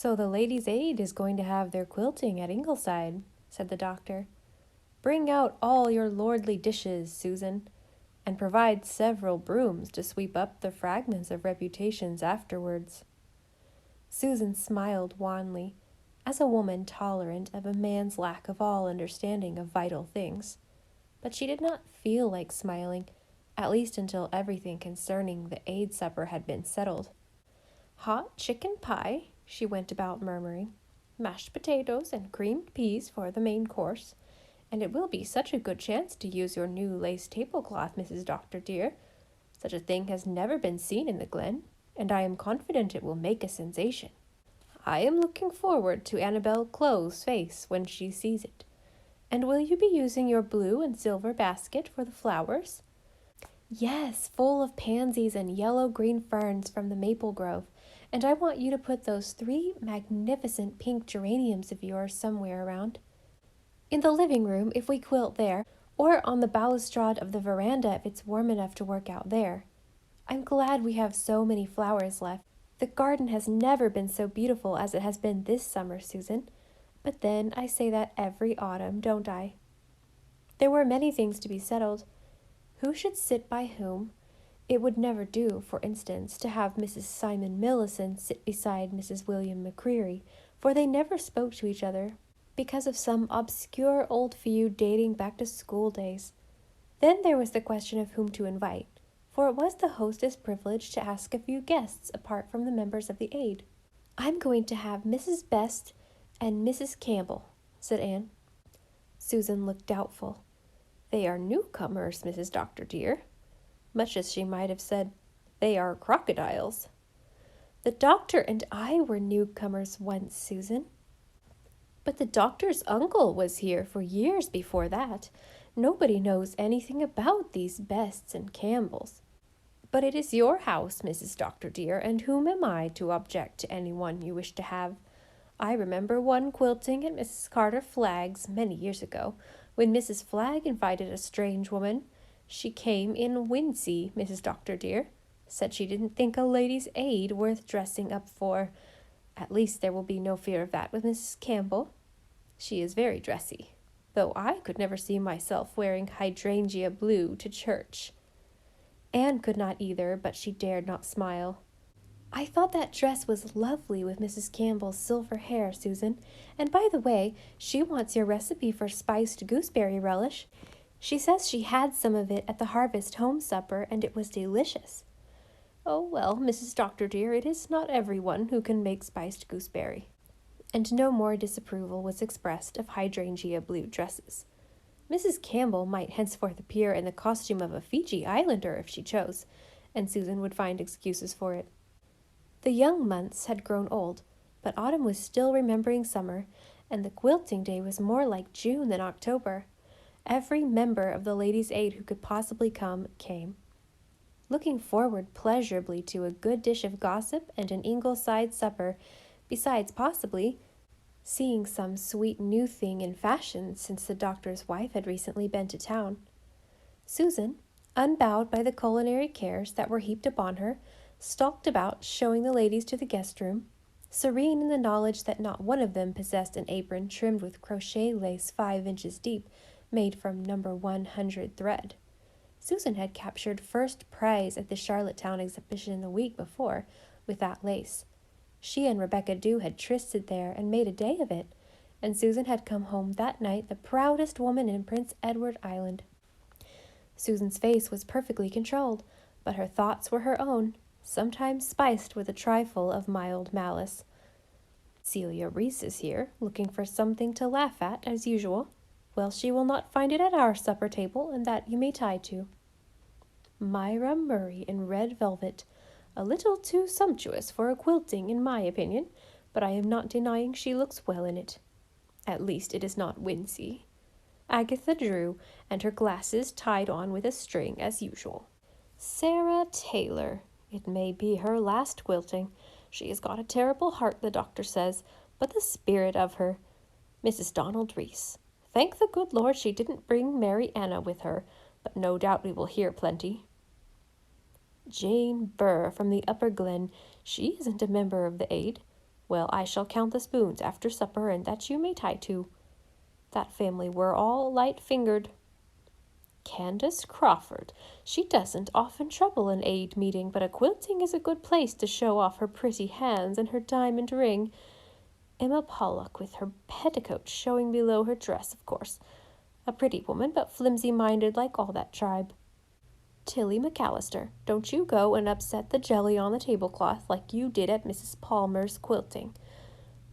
"So the Ladies' Aid is going to have their quilting at Ingleside," said the doctor. "Bring out all your lordly dishes, Susan, and provide several brooms to sweep up the fragments of reputations afterwards." Susan smiled wanly, as a woman tolerant of a man's lack of all understanding of vital things. But she did not feel like smiling, at least until everything concerning the aid supper had been settled. "Hot chicken pie," she went about murmuring, "mashed potatoes and creamed peas for the main course. And it will be such a good chance to use your new lace tablecloth, Mrs. Doctor dear. Such a thing has never been seen in the Glen, and I am confident it will make a sensation. I am looking forward to Annabel Clove's face when she sees it. And will you be using your blue and silver basket for the flowers?" "Yes, full of pansies and yellow-green ferns from the maple grove, and I want you to put those 3 magnificent pink geraniums of yours somewhere around. In the living room, if we quilt there, or on the balustrade of the veranda if it's warm enough to work out there. I'm glad we have so many flowers left. The garden has never been so beautiful as it has been this summer, Susan. But then I say that every autumn, don't I?" There were many things to be settled. Who should sit by whom? It would never do, for instance, to have Mrs. Simon Millison sit beside Mrs. William McCreary, for they never spoke to each other, because of some obscure old feud dating back to school days. Then there was the question of whom to invite, for it was the hostess' privilege to ask a few guests apart from the members of the aid. "I'm going to have Mrs. Best and Mrs. Campbell," said Anne. Susan looked doubtful. "They are newcomers, Mrs. Doctor dear," much as she might have said, "They are crocodiles." "The doctor and I were newcomers once, Susan." "But the doctor's uncle was here for years before that. Nobody knows anything about these Bests and Campbells." "But it is your house, Mrs. Doctor dear, and whom am I to object to anyone you wish to have? I remember one quilting at Mrs. Carter Flagg's many years ago, when Mrs. Flagg invited a strange woman. She came in wincey, Mrs. Doctor dear, said she didn't think a lady's aid worth dressing up for. At least there will be no fear of that with Mrs. Campbell. She is very dressy, though I could never see myself wearing hydrangea blue to church." Anne could not either, but she dared not smile. "I thought that dress was lovely with Mrs. Campbell's silver hair, Susan. And by the way, she wants your recipe for spiced gooseberry relish. She says she had some of it at the Harvest Home supper, and it was delicious." "Oh, well, Mrs. Doctor dear, it is not everyone who can make spiced gooseberry." And no more disapproval was expressed of hydrangea blue dresses. Mrs. Campbell might henceforth appear in the costume of a Fiji Islander if she chose, and Susan would find excuses for it. The young months had grown old, but autumn was still remembering summer, and the quilting day was more like June than October. Every member of the Ladies' Aid who could possibly come came, looking forward pleasurably to a good dish of gossip and an Ingleside supper, besides possibly seeing some sweet new thing in fashion since the doctor's wife had recently been to town. Susan, unbowed by the culinary cares that were heaped upon her, stalked about showing the ladies to the guest room, serene in the knowledge that not one of them possessed an apron trimmed with crochet lace 5 inches deep, made from No. 100 thread. Susan had captured first prize at the Charlottetown exhibition the week before with that lace. She and Rebecca Dew had trysted there and made a day of it, and Susan had come home that night the proudest woman in Prince Edward Island. Susan's face was perfectly controlled, but her thoughts were her own, sometimes spiced with a trifle of mild malice. "Celia Reese is here, looking for something to laugh at, as usual. Well, she will not find it at our supper table, and that you may tie to." "Myra Murray in red velvet. A little too sumptuous for a quilting, in my opinion, but I am not denying she looks well in it. At least it is not wincey. Agatha Drew, and her glasses tied on with a string, as usual. Sarah Taylor. It may be her last quilting. She has got a terrible heart, the doctor says, but the spirit of her. Mrs. Donald Reese. Thank the good Lord she didn't bring Mary Anna with her, but no doubt we will hear plenty. Jane Burr from the Upper Glen. She isn't a member of the Aid. Well, I shall count the spoons after supper, and that you may tie to. That family were all light-fingered. Candace Crawford. She doesn't often trouble an aid meeting, but a quilting is a good place to show off her pretty hands and her diamond ring. Emma Pollock with her petticoat showing below her dress, of course. A pretty woman, but flimsy-minded like all that tribe. Tilly McAllister, don't you go and upset the jelly on the tablecloth like you did at Mrs. Palmer's quilting.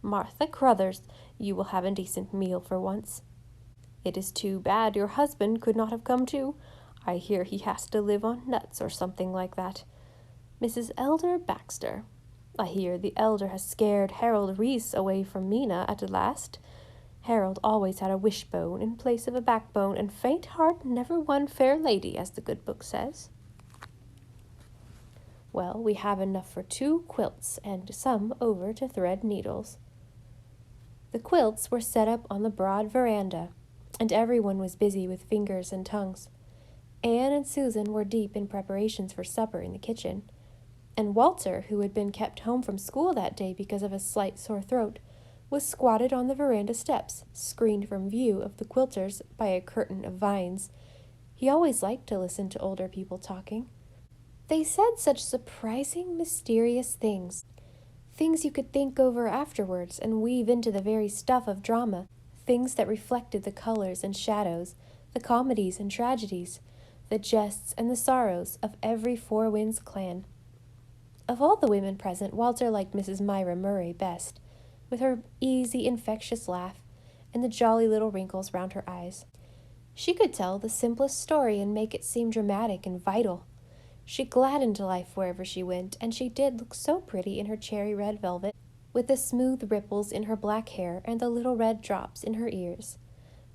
Martha Crothers, you will have a decent meal for once. It is too bad your husband could not have come too. I hear he has to live on nuts or something like that. Mrs. Elder Baxter. I hear the elder has scared Harold Reese away from Mina at last. Harold always had a wishbone in place of a backbone, and faint heart never won fair lady, as the good book says. Well, we have enough for 2 quilts, and some over to thread needles. The quilts were set up on the broad veranda, and everyone was busy with fingers and tongues. Anne and Susan were deep in preparations for supper in the kitchen, and Walter, who had been kept home from school that day because of a slight sore throat, was squatted on the veranda steps, screened from view of the quilters by a curtain of vines. He always liked to listen to older people talking. They said such surprising, mysterious things you could think over afterwards and weave into the very stuff of drama, things that reflected the colors and shadows, the comedies and tragedies, the jests and the sorrows of every Four Winds clan. Of all the women present, Walter liked Mrs. Myra Murray best, with her easy, infectious laugh and the jolly little wrinkles round her eyes. She could tell the simplest story and make it seem dramatic and vital. She gladdened life wherever she went, and she did look so pretty in her cherry red velvet, with the smooth ripples in her black hair and the little red drops in her ears.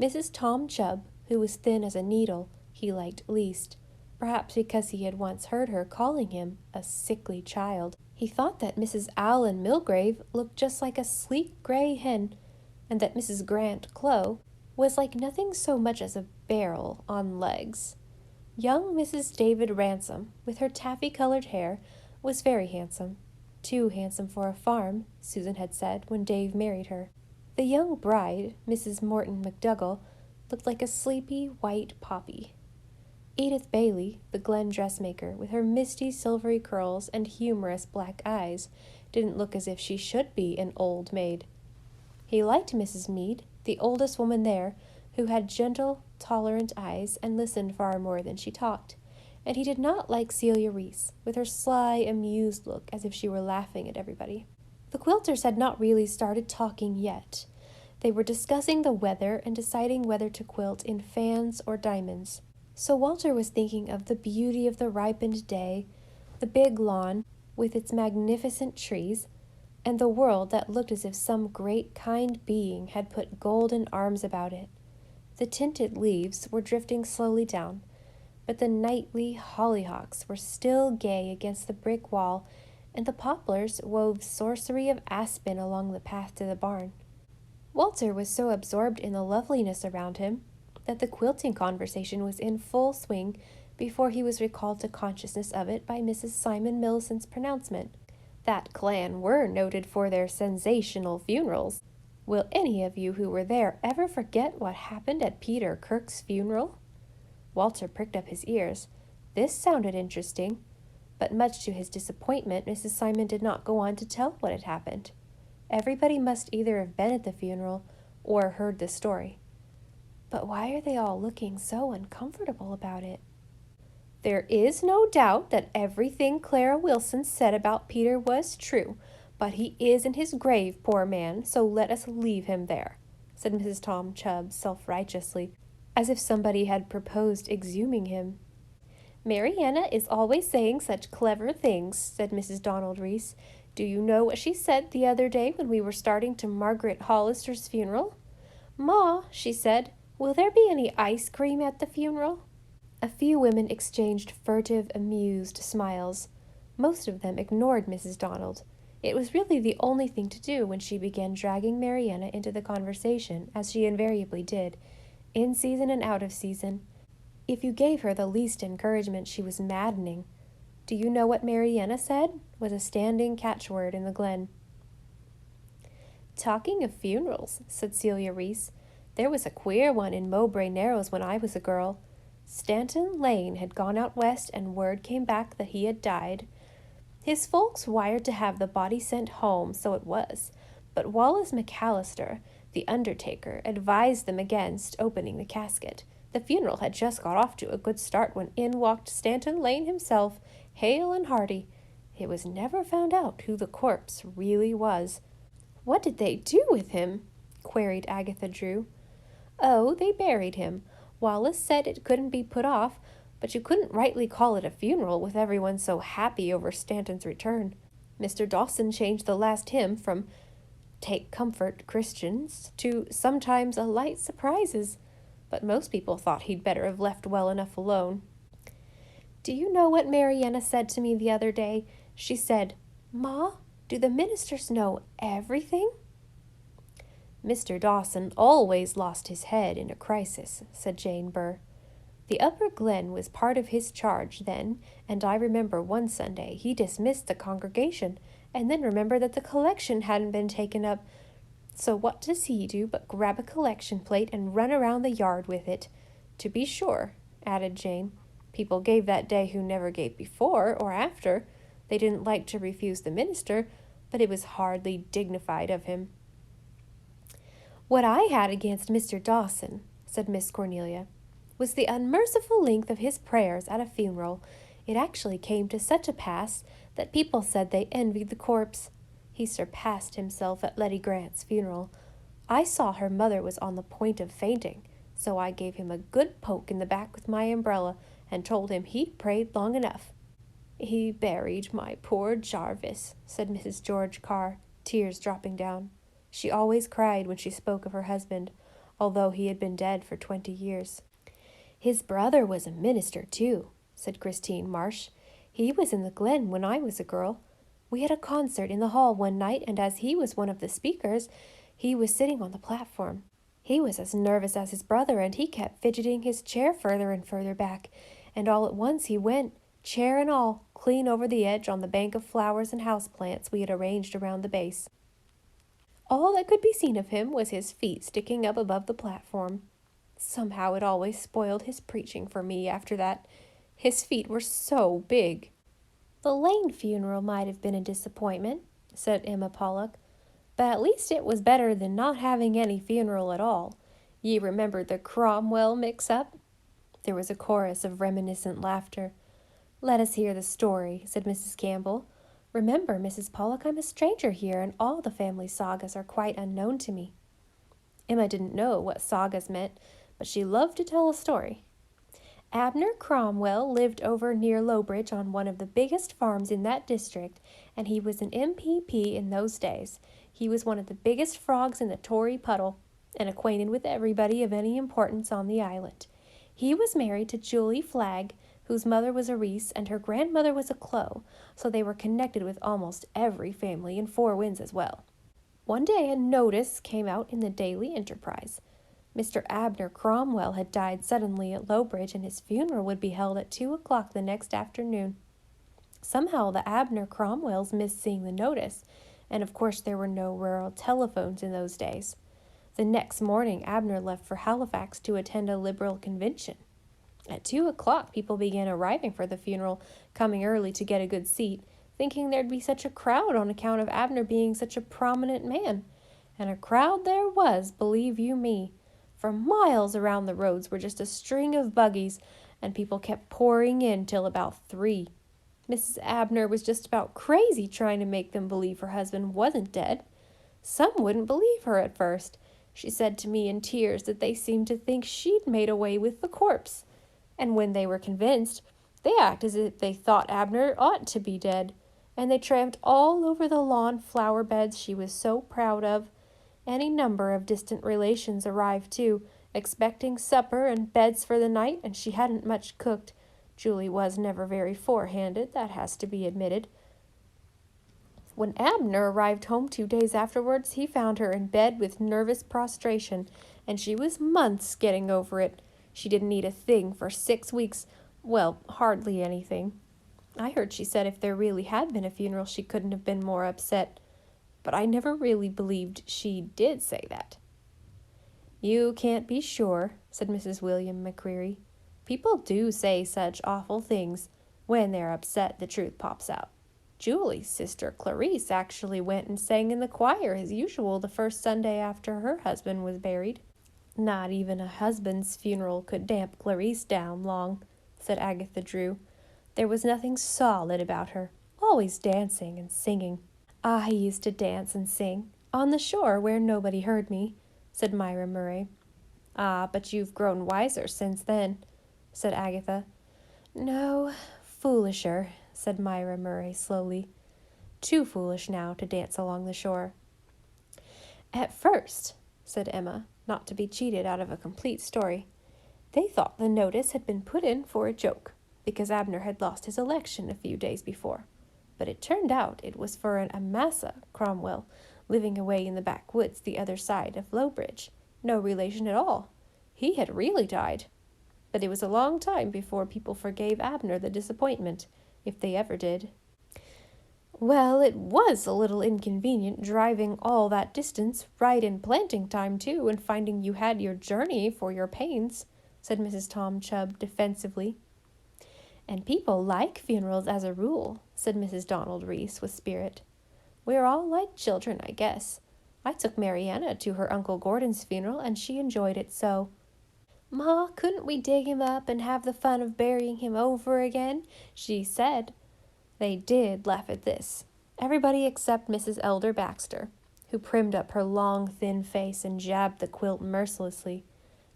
Mrs. Tom Chubb, who was thin as a needle, he liked least, perhaps because he had once heard her calling him a sickly child. He thought that Mrs. Allen Milgrave looked just like a sleek gray hen, and that Mrs. Grant Clow was like nothing so much as a barrel on legs. Young Mrs. David Ransom, with her taffy-colored hair, was very handsome. Too handsome for a farm, Susan had said when Dave married her. The young bride, Mrs. Morton McDougall, looked like a sleepy white poppy. Edith Bailey, the Glen dressmaker, with her misty silvery curls and humorous black eyes, didn't look as if she should be an old maid. He liked Mrs. Meade, the oldest woman there, who had gentle, tolerant eyes and listened far more than she talked, and he did not like Celia Reese, with her sly, amused look as if she were laughing at everybody. The quilters had not really started talking yet. They were discussing the weather and deciding whether to quilt in fans or diamonds. So Walter was thinking of the beauty of the ripened day, the big lawn with its magnificent trees, and the world that looked as if some great kind being had put golden arms about it. The tinted leaves were drifting slowly down, but the nightly hollyhocks were still gay against the brick wall, and the poplars wove sorcery of aspen along the path to the barn. Walter was so absorbed in the loveliness around him that the quilting conversation was in full swing before he was recalled to consciousness of it by Mrs. Simon Millicent's pronouncement. That clan were noted for their sensational funerals. Will any of you who were there ever forget what happened at Peter Kirk's funeral? Walter pricked up his ears. This sounded interesting, but much to his disappointment, Mrs. Simon did not go on to tell what had happened. Everybody must either have been at the funeral or heard the story. But why are they all looking so uncomfortable about it? There is no doubt that everything Clara Wilson said about Peter was true, but he is in his grave, poor man, so let us leave him there, said Mrs. Tom Chubb self-righteously, as if somebody had proposed exhuming him. Mariana is always saying such clever things, said Mrs. Donald Reese. Do you know what she said the other day when we were starting to Margaret Hollister's funeral? Ma, she said, will there be any ice cream at the funeral? A few women exchanged furtive, amused smiles. Most of them ignored Mrs. Donald. It was really the only thing to do when she began dragging Mariana into the conversation, as she invariably did, in season and out of season. If you gave her the least encouragement, she was maddening. Do you know what Mariana said? Was a standing catchword in the glen. Talking of funerals, said Celia Reese, there was a queer one in Mowbray Narrows when I was a girl. Stanton Lane had gone out west and word came back that he had died. His folks wired to have the body sent home, so it was, but Wallace McAllister, the undertaker, advised them against opening the casket. The funeral had just got off to a good start when in walked Stanton Lane himself, hale and hearty. It was never found out who the corpse really was. What did they do with him? Queried Agatha Drew. Oh, they buried him. Wallace said it couldn't be put off, but you couldn't rightly call it a funeral with everyone so happy over Stanton's return. Mr. Dawson changed the last hymn from "Take comfort, Christians," to "Sometimes a light surprises," but most people thought he'd better have left well enough alone. Do you know what Mariana said to me the other day? She said, "Ma, do the ministers know everything?" Mr. Dawson always lost his head in a crisis, said Jane Burr. The upper glen was part of his charge then, and I remember one Sunday he dismissed the congregation, and then remembered that the collection hadn't been taken up. So what does he do but grab a collection plate and run around the yard with it? To be sure, added Jane, people gave that day who never gave before or after. They didn't like to refuse the minister, but it was hardly dignified of him. What I had against Mr. Dawson, said Miss Cornelia, was the unmerciful length of his prayers at a funeral. It actually came to such a pass that people said they envied the corpse. He surpassed himself at Letty Grant's funeral. I saw her mother was on the point of fainting, so I gave him a good poke in the back with my umbrella and told him he'd prayed long enough. He buried my poor Jarvis, said Mrs. George Carr, tears dropping down. She always cried when she spoke of her husband, although he had been dead for 20 years. His brother was a minister, too, said Christine Marsh. He was in the Glen when I was a girl. We had a concert in the hall one night, and as he was one of the speakers, he was sitting on the platform. He was as nervous as his brother, and he kept fidgeting his chair further and further back, and all at once he went, chair and all, clean over the edge on the bank of flowers and houseplants we had arranged around the base. All that could be seen of him was his feet sticking up above the platform. Somehow it always spoiled his preaching for me after that. His feet were so big. The Lane funeral might have been a disappointment, said Emma Pollock, but at least it was better than not having any funeral at all. Ye remember the Cromwell mix-up? There was a chorus of reminiscent laughter. Let us hear the story, said Mrs. Campbell. Remember, Mrs. Pollock, I'm a stranger here, and all the family sagas are quite unknown to me. Emma didn't know what sagas meant, but she loved to tell a story. Abner Cromwell lived over near Lowbridge on one of the biggest farms in that district, and he was an MPP in those days. He was one of the biggest frogs in the Tory puddle, and acquainted with everybody of any importance on the island. He was married to Julie Flagg, whose mother was a Reese and her grandmother was a Clow, so they were connected with almost every family in Four Winds as well. One day a notice came out in the Daily Enterprise. Mr. Abner Cromwell had died suddenly at Lowbridge, and his funeral would be held at 2:00 the next afternoon. Somehow the Abner Cromwells missed seeing the notice, and of course there were no rural telephones in those days. The next morning Abner left for Halifax to attend a Liberal convention. At 2:00 people began arriving for the funeral, coming early to get a good seat, thinking there'd be such a crowd on account of Abner being such a prominent man. And a crowd there was, believe you me. For miles around the roads were just a string of buggies, and people kept pouring in till about 3. Mrs. Abner was just about crazy trying to make them believe her husband wasn't dead. Some wouldn't believe her at first. She said to me in tears that they seemed to think she'd made away with the corpse. And when they were convinced, they acted as if they thought Abner ought to be dead, and they tramped all over the lawn flower beds she was so proud of. Any number of distant relations arrived too, expecting supper and beds for the night, and she hadn't much cooked. Julie was never very forehanded, that has to be admitted. When Abner arrived home 2 days afterwards, he found her in bed with nervous prostration, and she was months getting over it. She didn't eat a thing for 6 weeks. Well, hardly anything. I heard she said if there really had been a funeral, she couldn't have been more upset. but I never really believed she did say that." "You can't be sure," said Mrs. William McCreary. "People do say such awful things. When they're upset, the truth pops out. Julie's sister Clarice actually went and sang in the choir as usual the first Sunday after her husband was buried." "Not even a husband's funeral could damp Clarice down long," said Agatha Drew. "There was nothing solid about her, always dancing and singing." "I used to dance and sing, on the shore where nobody heard me," said Myra Murray. "Ah, but you've grown wiser since then," said Agatha. "No, foolisher," said Myra Murray slowly. "Too foolish now to dance along the shore." "At first," said Emma, not to be cheated out of a complete story, "they thought the notice had been put in for a joke, because Abner had lost his election a few days before. But it turned out it was for an Amasa Cromwell, living away in the backwoods the other side of Lowbridge. No relation at all. He had really died. But it was a long time before people forgave Abner the disappointment, if they ever did." "Well, it was a little inconvenient driving all that distance, right in planting time, too, and finding you had your journey for your pains," said Mrs. Tom Chubb defensively. "And people like funerals as a rule," said Mrs. Donald Reese with spirit. "We're all like children, I guess. I took Mariana to her Uncle Gordon's funeral, and she enjoyed it so." "Ma, couldn't we dig him up and have the fun of burying him over again?" she said. They did laugh at this, everybody except Mrs. Elder Baxter, who primed up her long, thin face and jabbed the quilt mercilessly.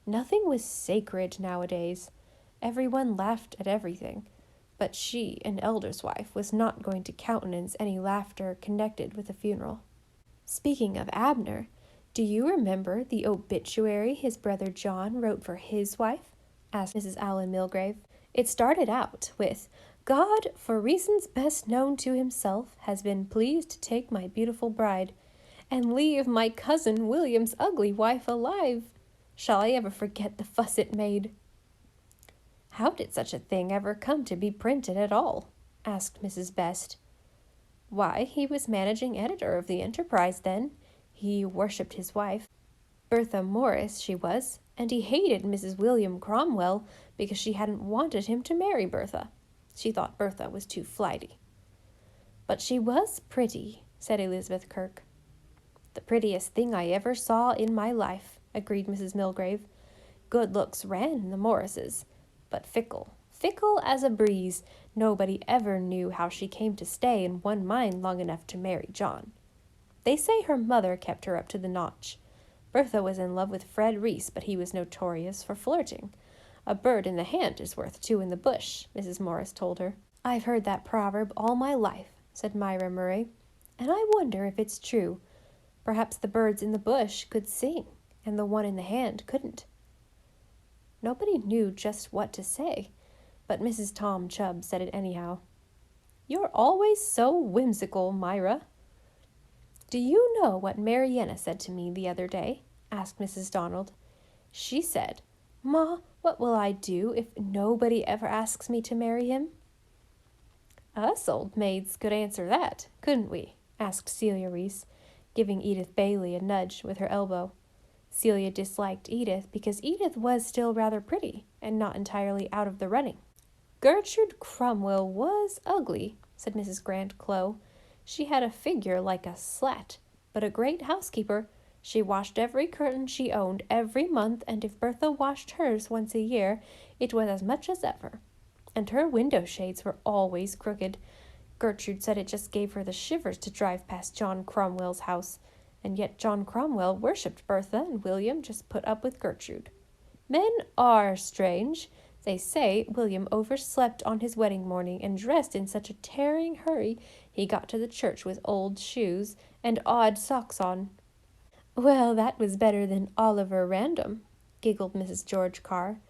Nothing was sacred nowadays. Everyone laughed at everything, but she, an elder's wife, was not going to countenance any laughter connected with a funeral. "Speaking of Abner, do you remember the obituary his brother John wrote for his wife?" asked Mrs. Allan Milgrave. "It started out with, 'God, for reasons best known to himself, has been pleased to take my beautiful bride, and leave my cousin William's ugly wife alive. Shall I ever forget the fuss it made?'" "How did such a thing ever come to be printed at all?" asked Mrs. Best. "Why, he was managing editor of the Enterprise then. He worshipped his wife. Bertha Morris she was, and he hated Mrs. William Cromwell because she hadn't wanted him to marry Bertha. She thought Bertha was too flighty." "But she was pretty," said Elizabeth Kirk. "The prettiest thing I ever saw in my life," agreed Mrs. Milgrave. "Good looks ran in the Morrises, but fickle as a breeze. Nobody ever knew how she came to stay in one mind long enough to marry John. They say her mother kept her up to the notch. Bertha was in love with Fred Reese, but he was notorious for flirting. A bird in the hand is worth two in the bush, Mrs. Morris told her." "I've heard that proverb all my life," said Myra Murray, "and I wonder if it's true. Perhaps the birds in the bush could sing, and the one in the hand couldn't." Nobody knew just what to say, but Mrs. Tom Chubb said it anyhow. "You're always so whimsical, Myra." "Do you know what Mariana said to me the other day?" asked Mrs. Donald. "She said, 'Ma, what will I do if nobody ever asks me to marry him?'" "Us old maids could answer that, couldn't we?" asked Celia Reese, giving Edith Bailey a nudge with her elbow. Celia disliked Edith because Edith was still rather pretty and not entirely out of the running. "Gertrude Cromwell was ugly," said Mrs. Grant Clow. "She had a figure like a slat, but a great housekeeper. She washed every curtain she owned every month, and if Bertha washed hers once a year, it was as much as ever. And her window shades were always crooked. Gertrude said it just gave her the shivers to drive past John Cromwell's house, and yet John Cromwell worshipped Bertha, and William just put up with Gertrude. Men are strange. They say William overslept on his wedding morning and dressed in such a tearing hurry he got to the church with old shoes and odd socks on." "Well, that was better than Oliver Random," giggled Mrs. George Carr.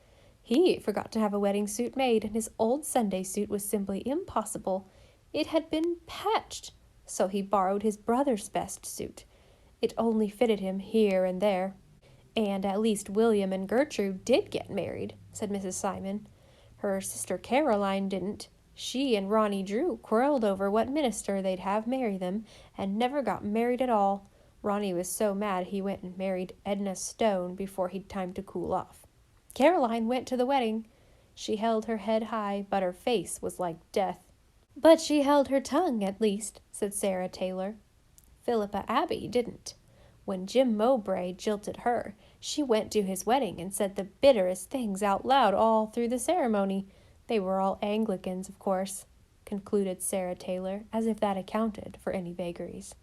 "He forgot to have a wedding suit made, and his old Sunday suit was simply impossible. It had been patched, so he borrowed his brother's best suit. It only fitted him here and there." "And at least William and Gertrude did get married," said Mrs. Simon. "Her sister Caroline didn't. She and Ronnie Drew quarreled over what minister they'd have marry them, and never got married at all. Ronnie was so mad he went and married Edna Stone before he'd time to cool off. Caroline went to the wedding. She held her head high, but her face was like death. But she held her tongue, at least, said Sarah Taylor. Philippa Abbey didn't. When Jim Mowbray jilted her, she went to his wedding and said the bitterest things out loud all through the ceremony. They were all Anglicans, of course, concluded Sarah Taylor, as if that accounted for any vagaries.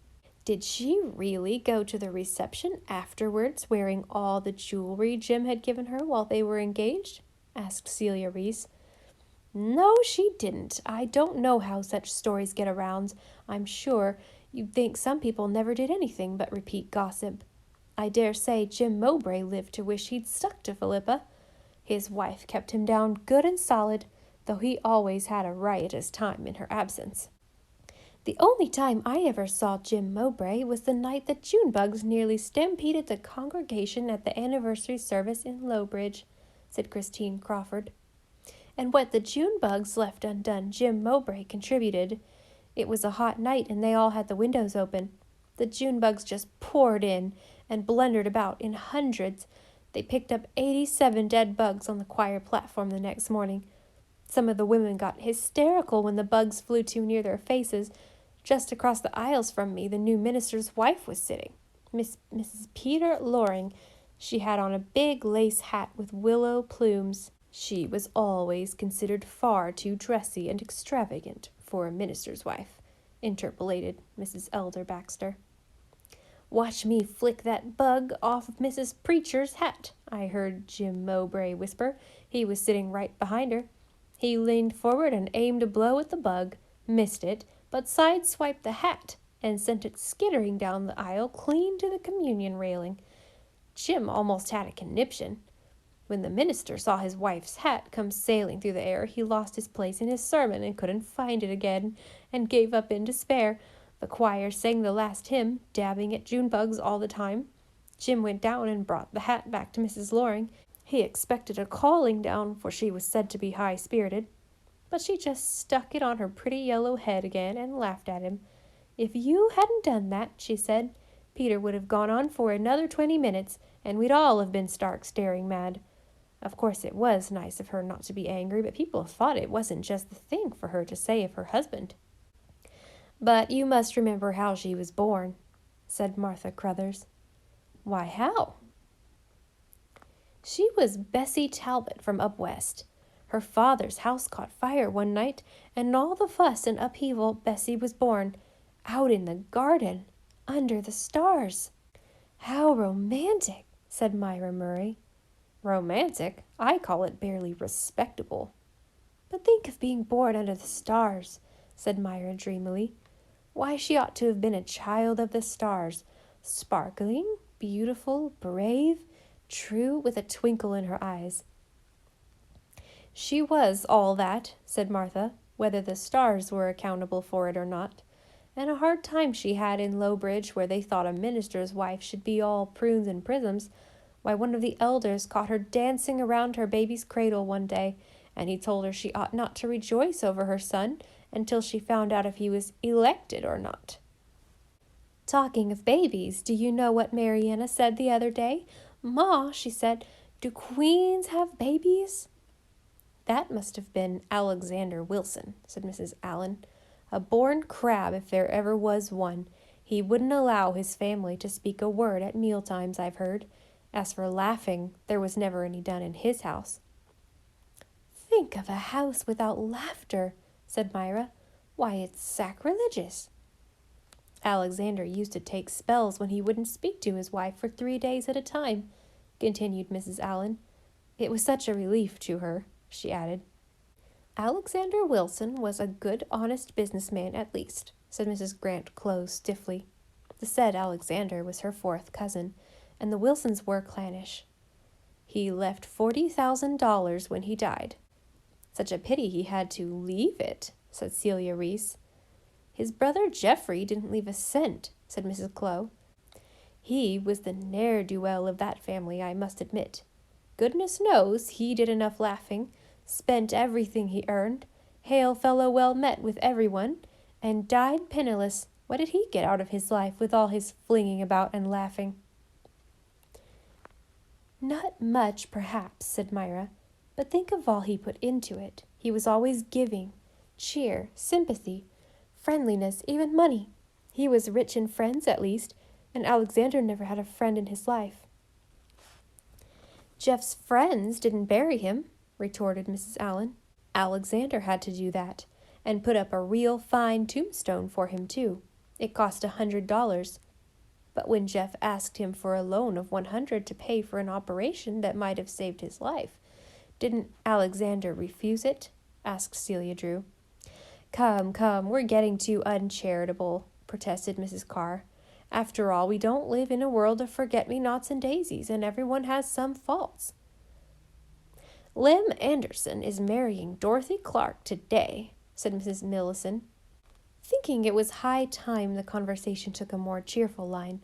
Did she really go to the reception afterwards, wearing all the jewelry Jim had given her while they were engaged? Asked Celia Reese. No, she didn't. I don't know how such stories get around. I'm sure you'd think some people never did anything but repeat gossip. I dare say Jim Mowbray lived to wish he'd stuck to Philippa. His wife kept him down good and solid, though he always had a riotous time in her absence. The only time I ever saw Jim Mowbray was the night the June bugs nearly stampeded the congregation at the anniversary service in Lowbridge, said Christine Crawford. And what the June bugs left undone, Jim Mowbray contributed. It was a hot night and they all had the windows open. The June bugs just poured in and blundered about in hundreds. They picked up 87 dead bugs on the choir platform the next morning. Some of the women got hysterical when the bugs flew too near their faces. Just across the aisles from me, the new minister's wife was sitting, Mrs. Peter Loring. She had on a big lace hat with willow plumes. She was always considered far too dressy and extravagant for a minister's wife, interpolated Mrs. Elder Baxter. Watch me flick that bug off of Mrs. Preacher's hat, I heard Jim Mowbray whisper. He was sitting right behind her. He leaned forward and aimed a blow at the bug, missed it, but sideswiped the hat and sent it skittering down the aisle clean to the communion railing. Jim almost had a conniption. When the minister saw his wife's hat come sailing through the air, he lost his place in his sermon and couldn't find it again, and gave up in despair. The choir sang the last hymn, dabbing at June bugs all the time. Jim went down and brought the hat back to Mrs. Loring. He expected a calling down, for she was said to be high-spirited, but she just stuck it on her pretty yellow head again and laughed at him. If you hadn't done that, she said, Peter would have gone on for another 20 minutes, and we'd all have been stark staring mad. Of course, it was nice of her not to be angry, but people thought it wasn't just the thing for her to say of her husband. But you must remember how she was born, said Martha Crothers. Why, how? She was Bessie Talbot from up west. Her father's house caught fire one night, and in all the fuss and upheaval Bessie was born, out in the garden, under the stars. How romantic, said Myra Murray. Romantic? I call it barely respectable. But think of being born under the stars, said Myra dreamily. Why, she ought to have been a child of the stars, sparkling, beautiful, brave, true, with a twinkle in her eyes. She was all that, said Martha, whether the stars were accountable for it or not. And a hard time she had in Lowbridge, where they thought a minister's wife should be all prunes and prisms. Why, one of the elders caught her dancing around her baby's cradle one day, and he told her she ought not to rejoice over her son until she found out if he was elected or not. Talking of babies, do you know what Mariana said the other day? Ma, she said, do queens have babies? That must have been Alexander Wilson, said Mrs. Allen. A born crab if there ever was one. He wouldn't allow his family to speak a word at mealtimes, I've heard. As for laughing, there was never any done in his house. Think of a house without laughter, said Myra. Why, it's sacrilegious. Alexander used to take spells when he wouldn't speak to his wife for 3 days at a time, continued Mrs. Allen. It was such a relief to her, she added. Alexander Wilson was a good, honest businessman at least, said Mrs. Grant Close stiffly. The said Alexander was her fourth cousin, and the Wilsons were clannish. He left $40,000 when he died. Such a pity he had to leave it, said Celia Reese. His brother Geoffrey didn't leave a cent, said Mrs. Clow. He was the ne'er-do-well of that family, I must admit. Goodness knows he did enough laughing, spent everything he earned, Hail fellow well met with everyone, and died penniless. What did he get out of his life with all his flinging about and laughing?" "Not much, perhaps," said Myra, "but think of all he put into it. He was always giving. Cheer, sympathy, friendliness, even money. He was rich in friends, at least, and Alexander never had a friend in his life." "Jeff's friends didn't bury him," retorted Mrs. Allen. "Alexander had to do that, and put up a real fine tombstone for him, too. It cost $100. But when Jeff asked him for a loan of $100 to pay for an operation that might have saved his life, didn't Alexander refuse it?" asked Celia Drew. Come, we're getting too uncharitable," protested Mrs. Carr. "After all, we don't live in a world of forget-me-nots and daisies, and everyone has some faults." "Lem Anderson is marrying Dorothy Clark today," said Mrs. Millison, thinking it was high time the conversation took a more cheerful line.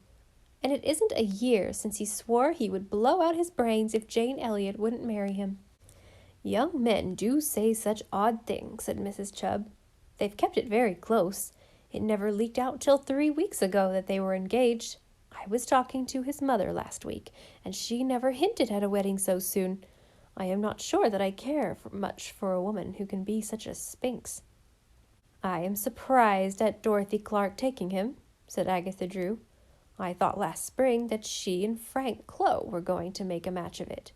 "And it isn't a year since he swore he would blow out his brains if Jane Elliott wouldn't marry him." "Young men do say such odd things," said Mrs. Chubb. "They've kept it very close. It never leaked out till 3 weeks ago that they were engaged. I was talking to his mother last week, and she never hinted at a wedding so soon. I am not sure that I care much for a woman who can be such a sphinx." "I am surprised at Dorothy Clark taking him," said Agatha Drew. "I thought last spring that she and Frank Clow were going to make a match of it."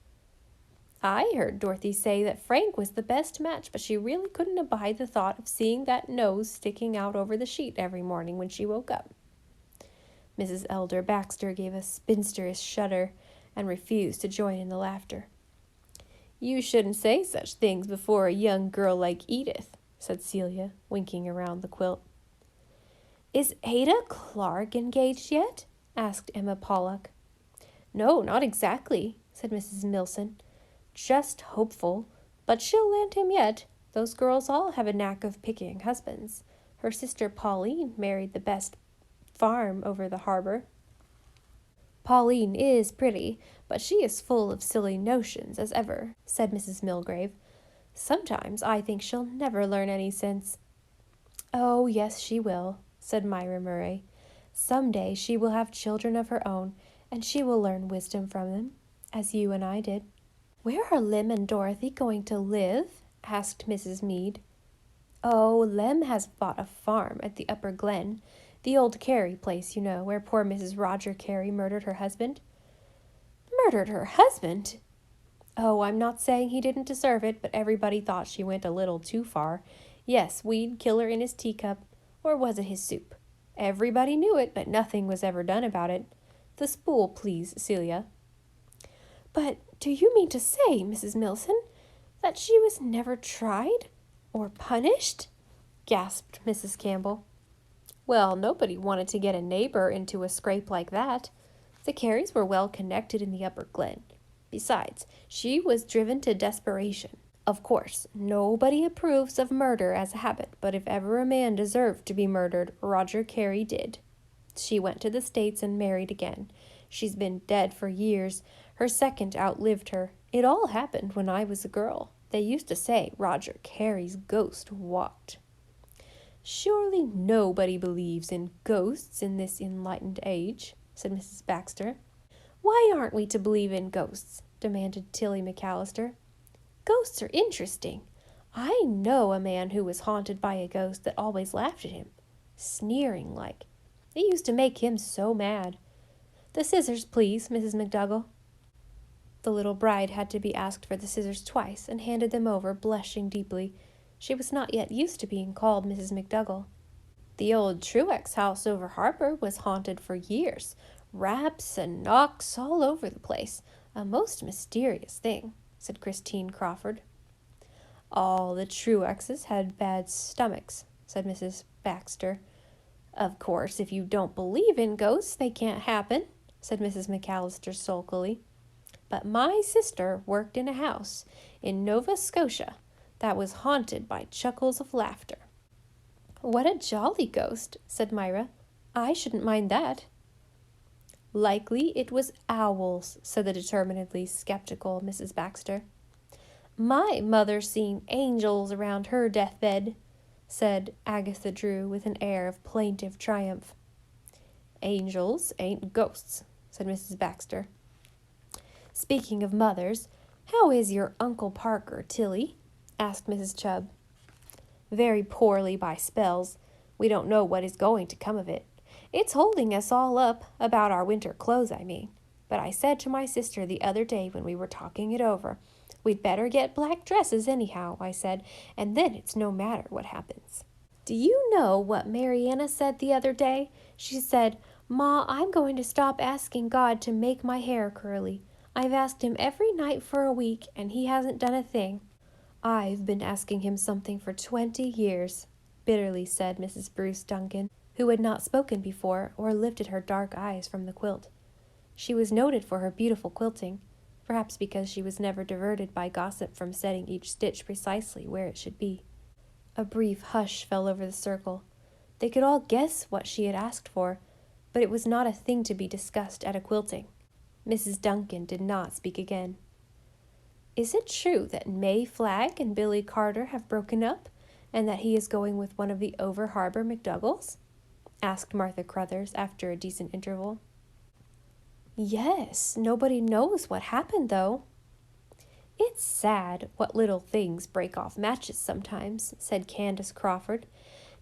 "I heard Dorothy say that Frank was the best match, but she really couldn't abide the thought of seeing that nose sticking out over the sheet every morning when she woke up." Mrs. Elder Baxter gave a spinsterish shudder and refused to join in the laughter. "You shouldn't say such things before a young girl like Edith," said Celia, winking around the quilt. "Is Ada Clark engaged yet?" asked Emma Pollock. "No, not exactly," said Mrs. Milson. "Just hopeful, but she'll land him yet. Those girls all have a knack of picking husbands. Her sister Pauline married the best farm over the harbor." "Pauline is pretty, but she is full of silly notions as ever," said Mrs. Milgrave. "Sometimes I think she'll never learn any sense." "Oh, yes, she will," said Myra Murray. "Some day she will have children of her own, and she will learn wisdom from them, as you and I did." "Where are Lem and Dorothy going to live?" asked Mrs. Meade. "Oh, Lem has bought a farm at the Upper Glen, the old Carey place, you know, where poor Mrs. Roger Carey murdered her husband." "Murdered her husband?" "Oh, I'm not saying he didn't deserve it, but everybody thought she went a little too far. Yes, weed killer in his teacup, or was it his soup? Everybody knew it, but nothing was ever done about it. The spool, please, Celia." "But do you mean to say, Mrs. Milson, that she was never tried or punished?" gasped Mrs. Campbell. "Well, nobody wanted to get a neighbor into a scrape like that. The Careys were well connected in the Upper Glen. Besides, she was driven to desperation. Of course, nobody approves of murder as a habit, but if ever a man deserved to be murdered, Roger Carey did. She went to the States and married again. She's been dead for years. Her second outlived her. It all happened when I was a girl. They used to say Roger Carey's ghost walked." "Surely nobody believes in ghosts in this enlightened age," said Mrs. Baxter. "Why aren't we to believe in ghosts?" demanded Tilly McAllister. "Ghosts are interesting. I know a man who was haunted by a ghost that always laughed at him, sneering like. It used to make him so mad. The scissors, please, Mrs. McDougall." The little bride had to be asked for the scissors twice and handed them over, blushing deeply. She was not yet used to being called Mrs. McDougall. "The old Truex house over harbor was haunted for years. Raps and knocks all over the place. A most mysterious thing," said Christine Crawford. "All the Truexes had bad stomachs," said Mrs. Baxter. "Of course, if you don't believe in ghosts, they can't happen," said Mrs. McAllister sulkily. "But my sister worked in a house in Nova Scotia that was haunted by chuckles of laughter." "What a jolly ghost," said Myra. "I shouldn't mind that." "Likely it was owls," said the determinedly skeptical Mrs. Baxter. My mother seen angels around her deathbed, said Agatha Drew with an air of plaintive triumph. Angels ain't ghosts, said Mrs. Baxter. Speaking of mothers, how is your Uncle Parker, Tilly? Asked Mrs. Chubb. Very poorly by spells. We don't know what is going to come of it. It's holding us all up, about our winter clothes, I mean. But I said to my sister the other day when we were talking it over, we'd better get black dresses anyhow, I said, and then it's no matter what happens. Do you know what Mariana said the other day? She said, Ma, I'm going to stop asking God to make my hair curly. I've asked him every night for a week, and he hasn't done a thing. I've been asking him something for 20 years, bitterly said Mrs. Bruce Duncan, who had not spoken before or lifted her dark eyes from the quilt. She was noted for her beautiful quilting, perhaps because she was never diverted by gossip from setting each stitch precisely where it should be. A brief hush fell over the circle. They could all guess what she had asked for, but it was not a thing to be discussed at a quilting. Mrs. Duncan did not speak again. Is it true that May Flagg and Billy Carter have broken up, and that he is going with one of the over-harbor McDougalls? Asked Martha Crothers after a decent interval. Yes, nobody knows what happened, though. It's sad what little things break off matches sometimes, said Candace Crawford.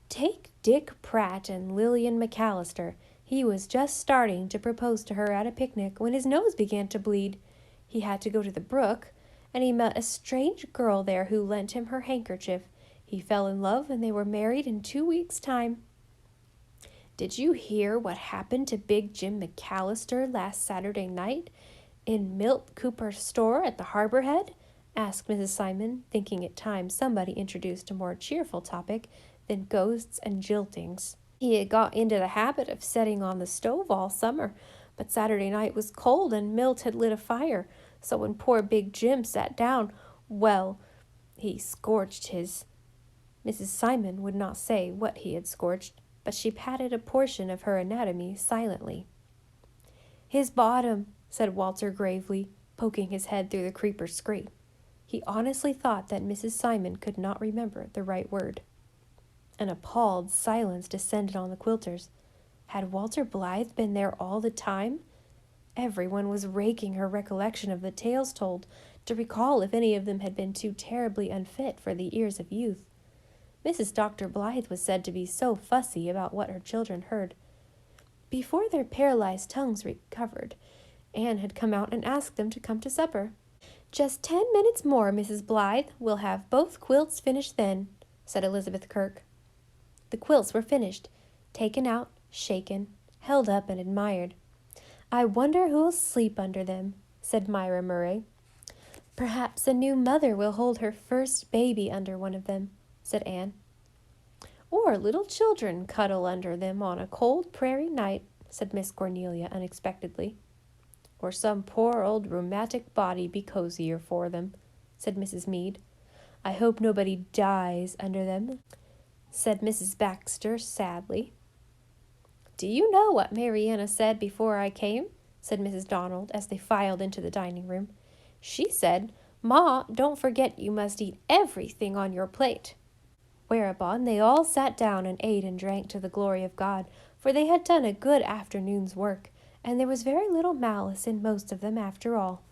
Take Dick Pratt and Lillian McAllister. He was just starting to propose to her at a picnic when his nose began to bleed. He had to go to the brook, and he met a strange girl there who lent him her handkerchief. He fell in love, and they were married in 2 weeks' time. Did you hear what happened to Big Jim McAllister last Saturday night in Milt Cooper's store at the Harbor Head? Asked Mrs. Simon, thinking it time somebody introduced a more cheerful topic than ghosts and jiltings. He had got into the habit of setting on the stove all summer, but Saturday night was cold and Milt had lit a fire, so when poor Big Jim sat down, well, he scorched his... Mrs. Simon would not say what he had scorched, but she patted a portion of her anatomy silently. His bottom, said Walter gravely, poking his head through the creeper's scrape. He honestly thought that Mrs. Simon could not remember the right word. An appalled silence descended on the quilters. Had Walter Blythe been there all the time? Everyone was raking her recollection of the tales told, to recall if any of them had been too terribly unfit for the ears of youth. Mrs. Dr. Blythe was said to be so fussy about what her children heard. Before their paralyzed tongues recovered, Anne had come out and asked them to come to supper. Just 10 minutes more, Mrs. Blythe. We'll have both quilts finished then, said Elizabeth Kirk. The quilts were finished, taken out, shaken, held up, and admired. I wonder who'll sleep under them, said Myra Murray. Perhaps a new mother will hold her first baby under one of them, said Anne. Or little children cuddle under them on a cold prairie night, said Miss Cornelia unexpectedly. Or some poor old rheumatic body be cozier for them, said Mrs. Meade. I hope nobody dies under them, said Mrs. Baxter sadly. Do you know what Mariana said before I came? Said Mrs. Donald as they filed into the dining room. She said, Ma, don't forget you must eat everything on your plate. Whereupon they all sat down and ate and drank to the glory of God, for they had done a good afternoon's work, and there was very little malice in most of them after all.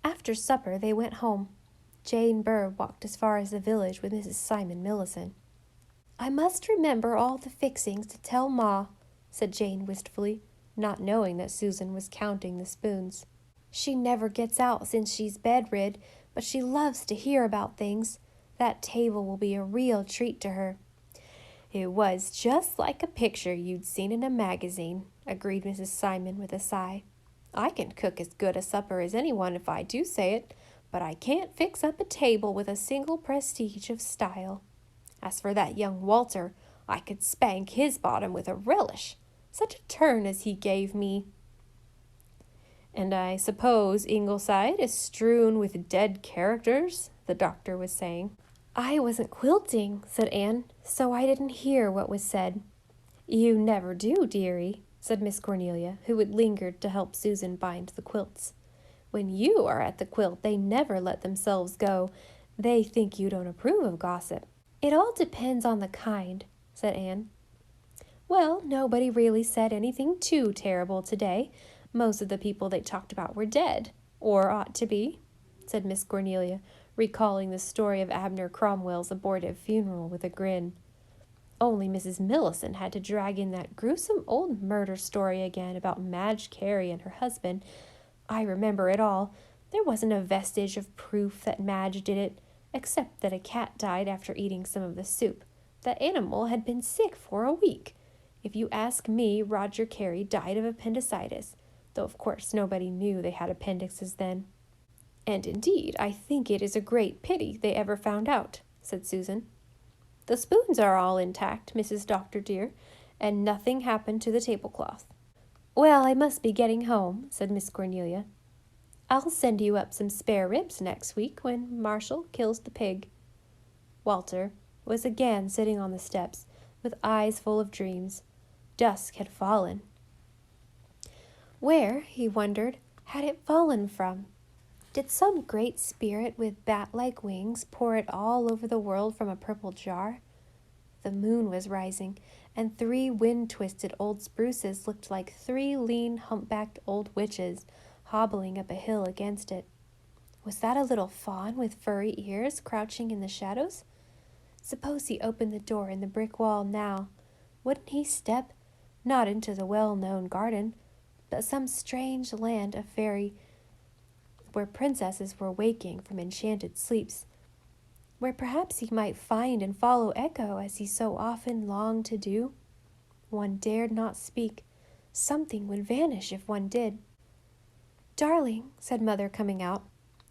After supper they went home. Jane Burr walked as far as the village with Mrs. Simon Millison. I must remember all the fixings to tell Ma, said Jane wistfully, not knowing that Susan was counting the spoons. She never gets out since she's bedrid, but she loves to hear about things. That table will be a real treat to her. It was just like a picture you'd seen in a magazine, agreed Mrs. Simon with a sigh. I can cook as good a supper as anyone if I do say it, but I can't fix up a table with a single prestige of style. As for that young Walter, I could spank his bottom with a relish. Such a turn as he gave me. And I suppose Ingleside is strewn with dead characters, the doctor was saying. I wasn't quilting, said Anne, so I didn't hear what was said. You never do, dearie, said Miss Cornelia, who had lingered to help Susan bind the quilts. When you are at the quilt, they never let themselves go. They think you don't approve of gossip." "It all depends on the kind," said Anne. "Well, nobody really said anything too terrible today. Most of the people they talked about were dead, or ought to be," said Miss Cornelia, recalling the story of Abner Cromwell's abortive funeral with a grin. "Only Mrs. Millicent had to drag in that gruesome old murder story again about Madge Carey and her husband. I remember it all. There wasn't a vestige of proof that Madge did it, except that a cat died after eating some of the soup. That animal had been sick for a week. If you ask me, Roger Carey died of appendicitis, though of course nobody knew they had appendixes then." "And indeed, I think it is a great pity they ever found out," said Susan. "The spoons are all intact, Mrs. Dr. dear, and nothing happened to the tablecloth." "Well, I must be getting home," said Miss Cornelia. "I'll send you up some spare ribs next week when Marshall kills the pig." Walter was again sitting on the steps with eyes full of dreams. Dusk had fallen. Where, he wondered, had it fallen from? Did some great spirit with bat-like wings pour it all over the world from a purple jar? The moon was rising, and 3 wind-twisted old spruces looked like 3 lean, humpbacked old witches hobbling up a hill against it. Was that a little fawn with furry ears crouching in the shadows? Suppose he opened the door in the brick wall now. Wouldn't he step, not into the well-known garden, but some strange land of fairy, where princesses were waking from enchanted sleeps, where perhaps he might find and follow Echo as he so often longed to do? One dared not speak. Something would vanish if one did. "Darling," said Mother, coming out,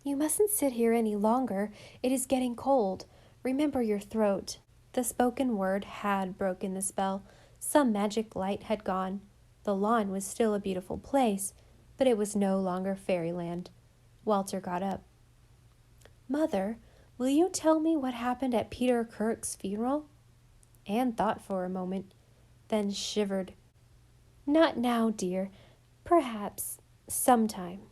"you mustn't sit here any longer. It is getting cold. Remember your throat." The spoken word had broken the spell. Some magic light had gone. The lawn was still a beautiful place, but it was no longer fairyland. Walter got up. "Mother, will you tell me what happened at Peter Kirk's funeral?" Anne thought for a moment, then shivered. "Not now, dear. Perhaps sometime."